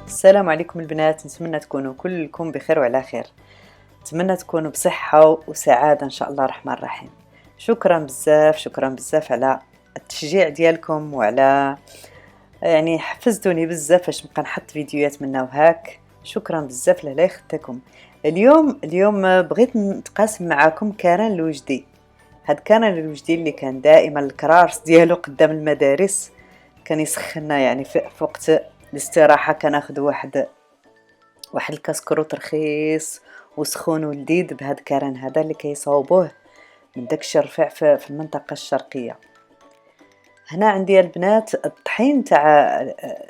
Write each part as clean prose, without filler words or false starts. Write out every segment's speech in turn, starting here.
السلام عليكم البنات، نتمنى تكونوا كلكم بخير وعلى خير. نتمنى تكونوا بصحة وسعادة ان شاء الله الرحمن الرحيم. شكرا بزاف شكرا بزاف على التشجيع ديالكم وعلى حفزتوني بزاف باش نبقى نحط فيديوهات منا وهاك. شكرا بزاف لا يخطيكم. اليوم بغيت نتقاسم معاكم كاران الوجدي. هاد كاران الوجدي اللي كان دائما الكرارس ديالو قدام المدارس، كان يسخننا في وقت الاستراحة. كناخذ واحد الكاسكروط رخيص وسخون ولذيذ بهذا الكران هذا اللي كيصاوبوه من داكشي الرفيع في المنطقة الشرقية. هنا عندي البنات الطحين تاع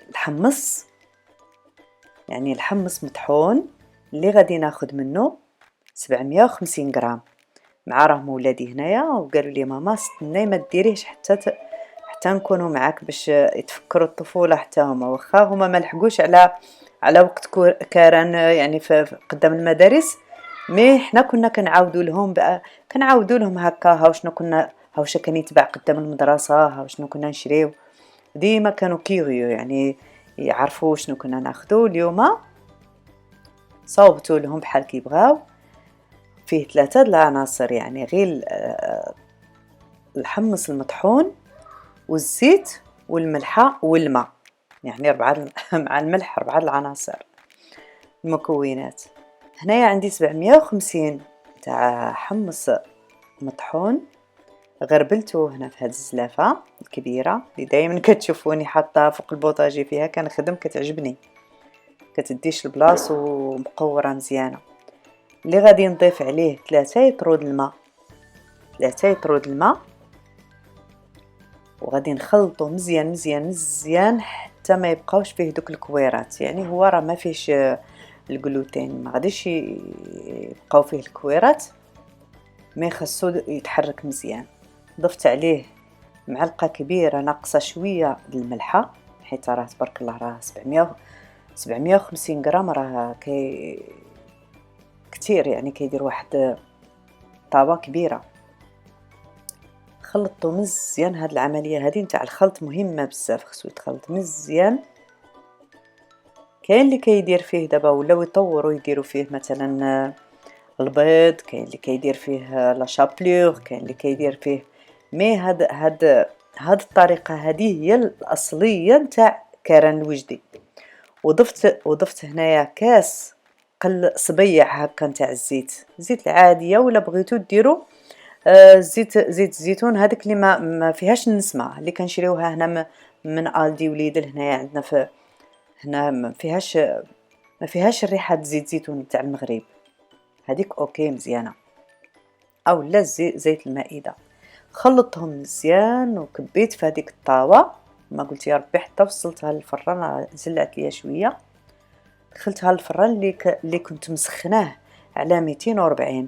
الحمص، الحمص مطحون اللي غادي ناخذ منه 750 غرام. مع راهم ولادي هنايا وقالوا لي ماما استناي ما ديريهش حتى نكونوا معاك باش يتفكروا الطفوله حتى هما، واخا هما ما لحقوش على وقت كاران قدام المدارس. مي حنا كنا كنعاودوا لهم هكا هاو شنو كنا، هاو شنو كان يتباع قدام المدرسه، هاو شنو كنا نشريو. ديما كانوا كيغيو يعرفوا شنو كنا ناخذو. اليوم صوبتوا لهم بحال كيبغاو. فيه 3 العناصر، غير الحمص المطحون والزيت والملحة والماء، 4 مع الملح 4 العناصر المكونات. هنايا عندي 750 تاع حمص مطحون، غربلته هنا في هذه الزلافة الكبيرة اللي دائما كتشوفوني حاطها فوق البوطاجي فيها كنخدم، كتعجبني كتديش البلاص ومقورة مزيانة. اللي غادي نضيف عليه 3 يطرود الماء، 3 يطرود الماء، وغادي نخلطو مزيان مزيان مزيان حتى ما يبقاوش فيه دوك الكويرات. هو راه ما فيهش الجلوتين، ما غاديش يبقاو فيه الكويرات، ما خصو يتحرك مزيان. ضفت عليه معلقه كبيره ناقصه شويه الملحه، حيت راه تبارك الله راه 750 غرام، راه كتير، كيدير واحد طابه كبيره. خلطته مزيان. هاد العمليه هذه نتاع الخلط مهمه بزاف، خصو يتخلط مزيان. كاين اللي كيدير فيه دابا ولاو يطوروا يديروا فيه مثلا البيض، كاين اللي كيدير فيه لا شابلور، كاين اللي كيدير فيه. مي هاد الطريقه هذه هي الاصليه نتاع كران الوجدي. وضفت هنايا كاس صبيع هكا نتاع الزيت العاديه، ولا بغيتو ديروا زيت الزيتون هذيك اللي ما فيهاش النسمه، اللي كنشريوها هنا من الدي وليدل. هنايا عندنا هنا ما فيهاش الريحه زيت زيتون تاع المغرب، هذيك اوكي مزيانه. او لا زيت المائده. خلطتهم مزيان وكبيت في هذيك الطاوه، ما قلت يا ربي حتى وصلتها للفران، زلعت ليا شويه. دخلتها للفران اللي كنت مسخناه على 240،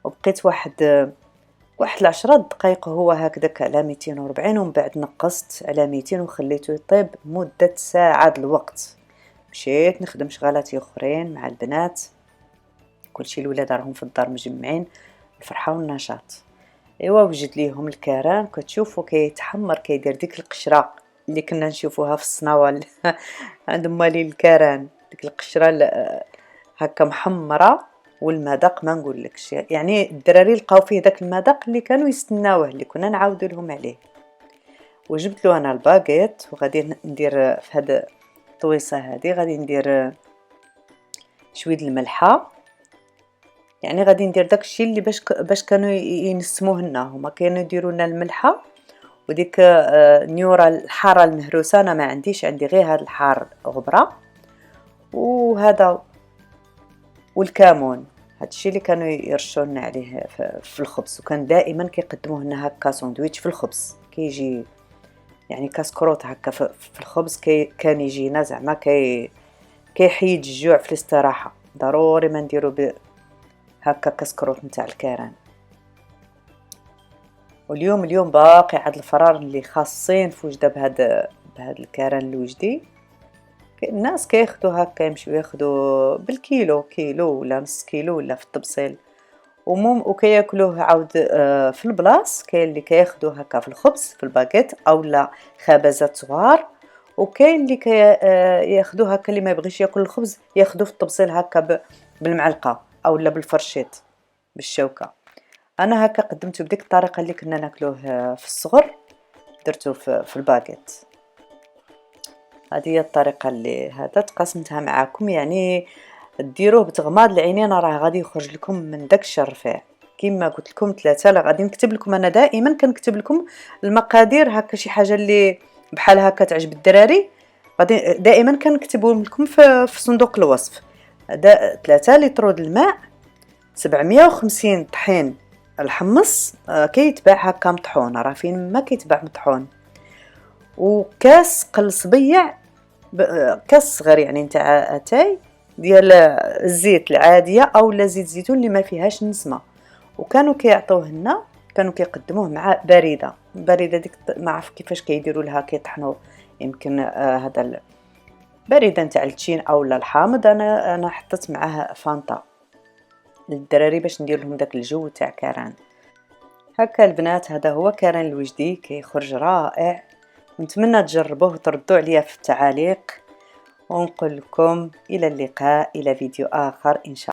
وبقيت واحد 10 دقائق هو هكذاك على 240، ومن بعد نقصت على 200 وخليته يطيب مدة ساعة الوقت. مشيت نخدم شغالاتي اخرين مع البنات، كلشي الولاد راهم في الدار مجمعين، الفرحة والنشاط. ايوا وجد ليهم الكران، كتشوفوا كيتحمر كيدير ديك القشرة اللي كنا نشوفوها في الصناوة عند مالي الكران، ديك القشرة هكا محمرة. والمذاق ما نقولكش، الدراري لقاو فيه داك المذاق اللي كانوا يستناوه، اللي كنا نعاودوا لهم عليه. وجبت له انا الباغيت، وغادي ندير في هاد الطويصه هذه غادي ندير شويه الملحه. غادي ندير داكشي اللي باش كانوا ينسموه لنا، هما كانوا يديروا لنا الملحه وديك نيورا الحاره المهروسه. انا ما عنديش، عندي غير هاد الحار غبره وهذا والكمون. هادشي اللي كانوا يرشوا لنا عليه في الخبز، وكان دائما كيقدموه لنا هكا ساندويتش في الخبز، كيجي كاسكروط هكا في الخبز. كان يجينا زعما كيحيد الجوع في الاستراحه. ضروري ما نديرو هكا كاسكروط نتاع الكران. واليوم باقي عاد الفرار اللي خاصين في وجده بهاد الكران الوجدي. الناس كياخذوا هكا، يمشيو ياخذوا بالكيلو، كيلو ولا نص كيلو ولا في الطبسيل، وكياكلوه عاود في البلاص. كاين اللي كياخذوه هكا في الخبز في الباكيت، او لا خبزات صغار وكاين اللي ياخذوه هكا، اللي ما يبغيش ياكل الخبز ياخذوه في الطبسيل هكا بالمعلقه او لا بالفرشيط بالشوكه. انا هكا قدمته بديك الطريقه اللي كنا ناكلوه في الصغر، درته في الباكيت. هذه هي الطريقه اللي هذا تقاسمتها معاكم، يعني ديروه بتغماض العينين راه غادي يخرج لكم من داك الشرفيع. كما قلت لكم 3، لا غادي نكتب لكم، انا دائما كنكتب لكم المقادير هكا، شي حاجه اللي بحال هكا تعجب الدراري غادي دائما كنكتبهم لكم في صندوق الوصف. 3 لتر د الماء، 750 طحين الحمص كيتباع هكا مطحون، راه فين ما كيتباع مطحون، وكاس قلصبيع كاس صغير يعني نتاع اتاي ديال الزيت العاديه او لا زيت زيتون اللي ما فيهاش نسمه. وكانوا كيعطوه لنا، كانوا كيقدموه مع بريده ديك ما عرف كيفاش كيديروا لها، كيطحنوا يمكن هذا بريده نتاع التشين او الحامض. انا حطيت معاه فانتا للدراري باش ندير لهم داك الجو تاع كران. هكا البنات، هذا هو كران الوجدي كيخرج رائع، نتمنى تجربوه وتردوا عليا في التعاليق، ونقول لكم الى اللقاء الى فيديو اخر ان شاء الله.